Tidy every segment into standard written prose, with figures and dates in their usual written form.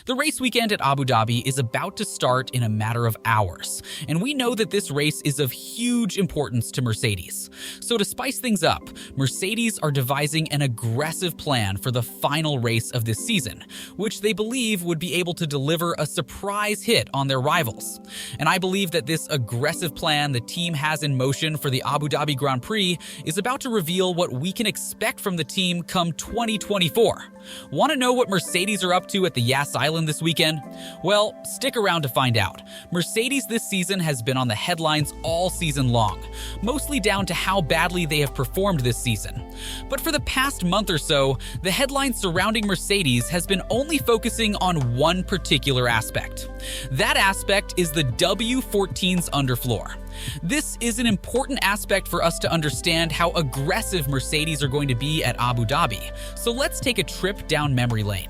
The race weekend at Abu Dhabi is about to start in a matter of hours, and we know that this race is of huge importance to Mercedes. So to spice things up, Mercedes are devising an aggressive plan for the final race of this season, which they believe would be able to deliver a surprise hit on their rivals. And I believe that this aggressive plan the team has in motion for the Abu Dhabi Grand Prix is about to reveal what we can expect from the team come 2024. Want to know what Mercedes are up to at the Yas Island this weekend? Well, stick around to find out. Mercedes this season has been on the headlines all season long, mostly down to how badly they have performed this season. But for the past month or so, the headlines surrounding Mercedes has been only focusing on one particular aspect. That aspect is the W14's underfloor. This is an important aspect for us to understand how aggressive Mercedes are going to be at Abu Dhabi, so let's take a trip down memory lane.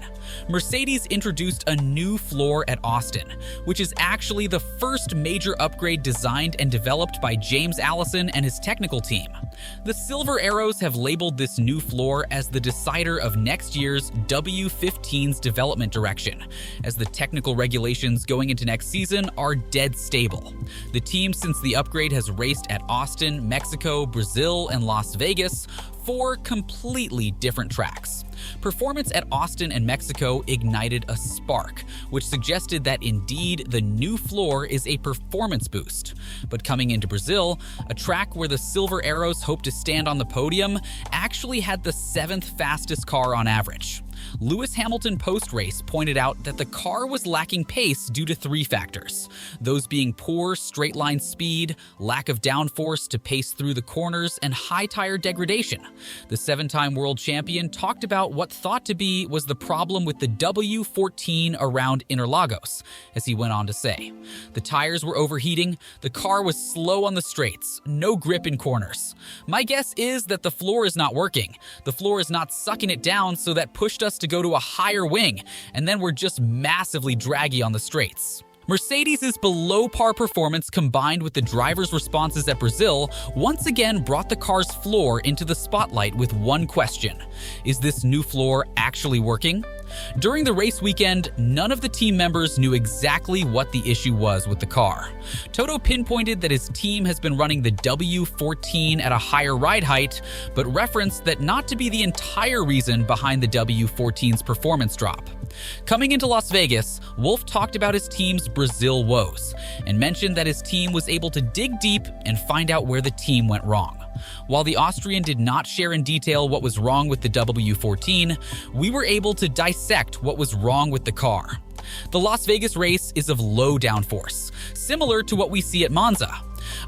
Mercedes introduced a new floor at Austin, which is actually the first major upgrade designed and developed by James Allison and his technical team. The Silver Arrows have labeled this new floor as the decider of next year's W15's development direction, as the technical regulations going into next season are dead stable. The team since the upgrade has raced at Austin, Mexico, Brazil, and Las Vegas, 4 completely different tracks. Performance at Austin and Mexico ignited a spark, which suggested that indeed the new floor is a performance boost. But coming into Brazil, a track where the Silver Arrows hope to stand on the podium actually had the 7th fastest car on average. Lewis Hamilton post-race pointed out that the car was lacking pace due to 3 factors, those being poor straight-line speed, lack of downforce to pace through the corners, and high tire degradation. The 7-time world champion talked about what thought to be was the problem with the W14 around Interlagos, as he went on to say. The tires were overheating, the car was slow on the straights, no grip in corners. My guess is that the floor is not working. The floor is not sucking it down, so that pushed us to go to a higher wing, and then we're just massively draggy on the straights. Mercedes' below-par performance combined with the driver's responses at Brazil once again brought the car's floor into the spotlight with one question: is this new floor actually working? During the race weekend, none of the team members knew exactly what the issue was with the car. Toto pinpointed that his team has been running the W14 at a higher ride height, but referenced that not to be the entire reason behind the W14's performance drop. Coming into Las Vegas, Wolff talked about his team's Brazil woes and mentioned that his team was able to dig deep and find out where the team went wrong. While the Austrian did not share in detail what was wrong with the W14, we were able to dissect what was wrong with the car. The Las Vegas race is of low downforce, similar to what we see at Monza.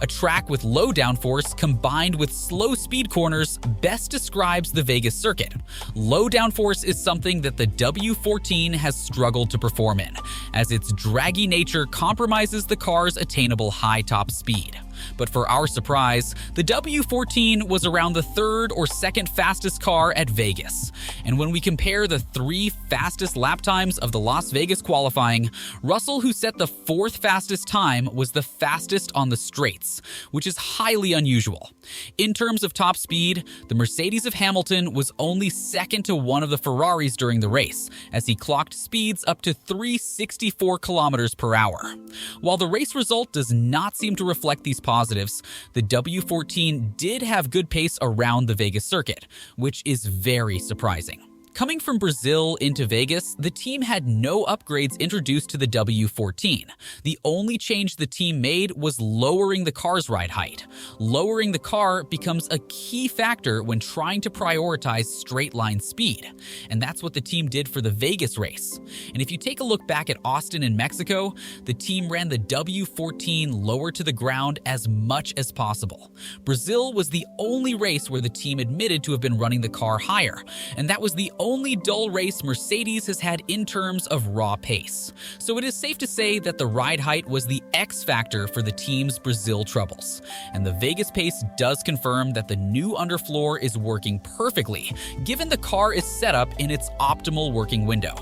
A track with low downforce combined with slow speed corners best describes the Vegas circuit. Low downforce is something that the W14 has struggled to perform in, as its draggy nature compromises the car's attainable high top speed. But for our surprise, the W14 was around the 3rd or 2nd fastest car at Vegas. And when we compare the 3 fastest lap times of the Las Vegas qualifying, Russell, who set the 4th fastest time, was the fastest on the straights, which is highly unusual. In terms of top speed, the Mercedes of Hamilton was only second to one of the Ferraris during the race, as he clocked speeds up to 364 kilometers per hour. While the race result does not seem to reflect these positives, the W14 did have good pace around the Vegas circuit, which is very surprising. Coming from Brazil into Vegas, the team had no upgrades introduced to the W14. The only change the team made was lowering the car's ride height. Lowering the car becomes a key factor when trying to prioritize straight-line speed, and that's what the team did for the Vegas race. And if you take a look back at Austin and Mexico, the team ran the W14 lower to the ground as much as possible. Brazil was the only race where the team admitted to have been running the car higher, and that was the only dull race Mercedes has had in terms of raw pace. So it is safe to say that the ride height was the X factor for the team's Brazil troubles. And the Vegas pace does confirm that the new underfloor is working perfectly, given the car is set up in its optimal working window.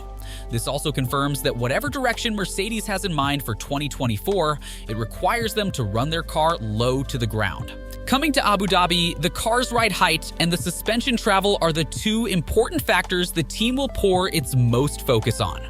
This also confirms that whatever direction Mercedes has in mind for 2024, it requires them to run their car low to the ground. Coming to Abu Dhabi, the car's ride height and the suspension travel are the 2 important factors the team will pour its most focus on.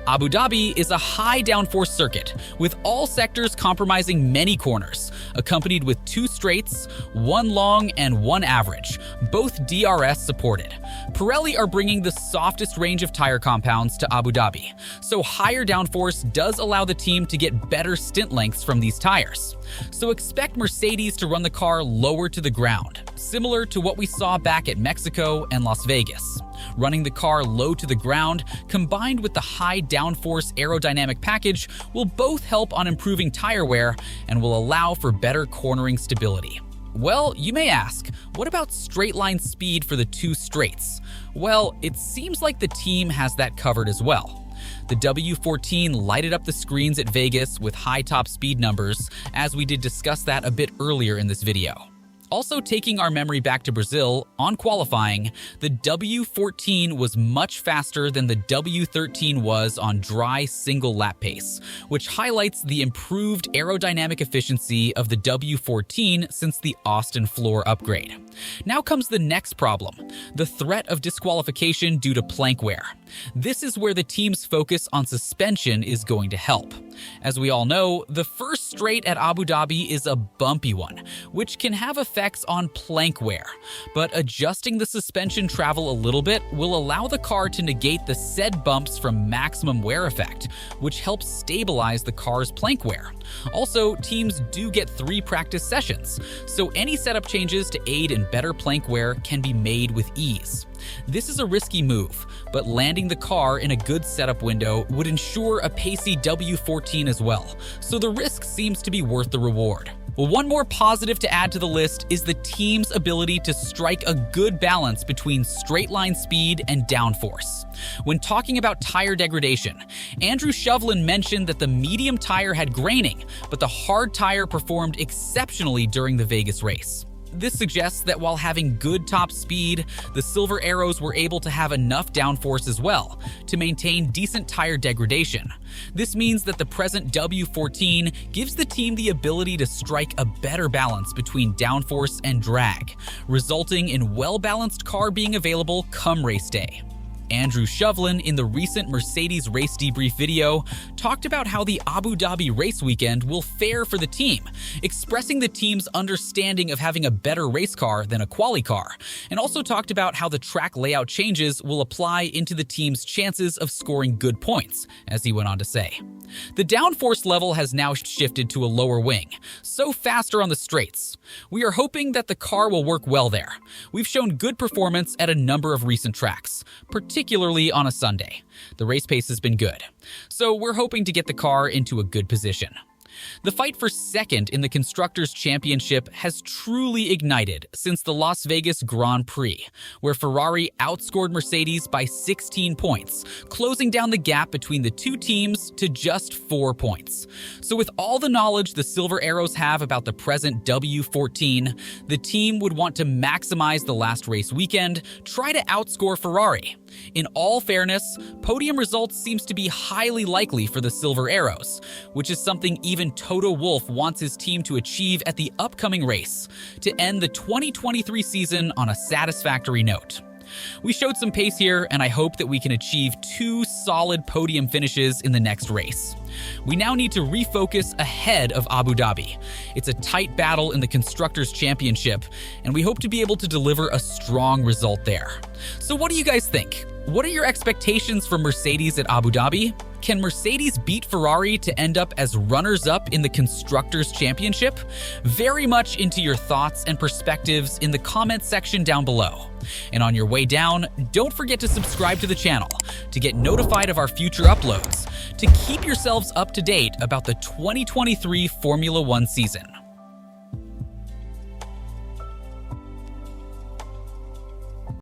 Abu Dhabi is a high downforce circuit, with all sectors compromising many corners, accompanied with 2 straights, 1 long and 1 average, both DRS supported. Pirelli are bringing the softest range of tire compounds to Abu Dhabi, so higher downforce does allow the team to get better stint lengths from these tires. So expect Mercedes to run the car lower to the ground, similar to what we saw back at Mexico and Las Vegas. Running the car low to the ground, combined with the high downforce aerodynamic package, will both help on improving tire wear and will allow for better cornering stability. Well, you may ask, what about straight line speed for the 2 straights? Well, it seems like the team has that covered as well. The W14 lighted up the screens at Vegas with high top speed numbers, as we did discuss that a bit earlier in this video. Also, taking our memory back to Brazil, on qualifying, the W14 was much faster than the W13 was on dry single lap pace, which highlights the improved aerodynamic efficiency of the W14 since the Austin floor upgrade. Now comes the next problem, the threat of disqualification due to plank wear. This is where the team's focus on suspension is going to help. As we all know, the first straight at Abu Dhabi is a bumpy one, which can have effects on plank wear. But adjusting the suspension travel a little bit will allow the car to negate the said bumps from maximum wear effect, which helps stabilize the car's plank wear. Also, teams do get 3 practice sessions, so any setup changes to aid in better plank wear can be made with ease. This is a risky move, but landing the car in a good setup window would ensure a pacey W14 as well, so the risk seems to be worth the reward. Well, one more positive to add to the list is the team's ability to strike a good balance between straight line speed and downforce. When talking about tire degradation, Andrew Shovlin mentioned that the medium tire had graining, but the hard tire performed exceptionally during the Vegas race. This suggests that while having good top speed, the Silver Arrows were able to have enough downforce as well to maintain decent tire degradation. This means that the present W14 gives the team the ability to strike a better balance between downforce and drag, resulting in well-balanced car being available come race day. Andrew Shovlin, in the recent Mercedes race debrief video, talked about how the Abu Dhabi race weekend will fare for the team, expressing the team's understanding of having a better race car than a quali car, and also talked about how the track layout changes will apply into the team's chances of scoring good points, as he went on to say. The downforce level has now shifted to a lower wing, so faster on the straights. We are hoping that the car will work well there. We've shown good performance at a number of recent tracks, particularly on a Sunday. The race pace has been good, so we're hoping to get the car into a good position. The fight for second in the Constructors' Championship has truly ignited since the Las Vegas Grand Prix, where Ferrari outscored Mercedes by 16 points, closing down the gap between the 2 teams to just 4 points. So with all the knowledge the Silver Arrows have about the present W14, the team would want to maximize the last race weekend, try to outscore Ferrari. In all fairness, podium results seems to be highly likely for the Silver Arrows, which is something even Toto Wolff wants his team to achieve at the upcoming race, to end the 2023 season on a satisfactory note. We showed some pace here, and I hope that we can achieve 2 solid podium finishes in the next race. We now need to refocus ahead of Abu Dhabi. It's a tight battle in the Constructors' Championship, and we hope to be able to deliver a strong result there. So what do you guys think? What are your expectations for Mercedes at Abu Dhabi? Can Mercedes beat Ferrari to end up as runners-up in the Constructors' Championship? Very much into your thoughts and perspectives in the comments section down below. And on your way down, don't forget to subscribe to the channel to get notified of our future uploads, to keep yourselves up to date about the 2023 Formula One season.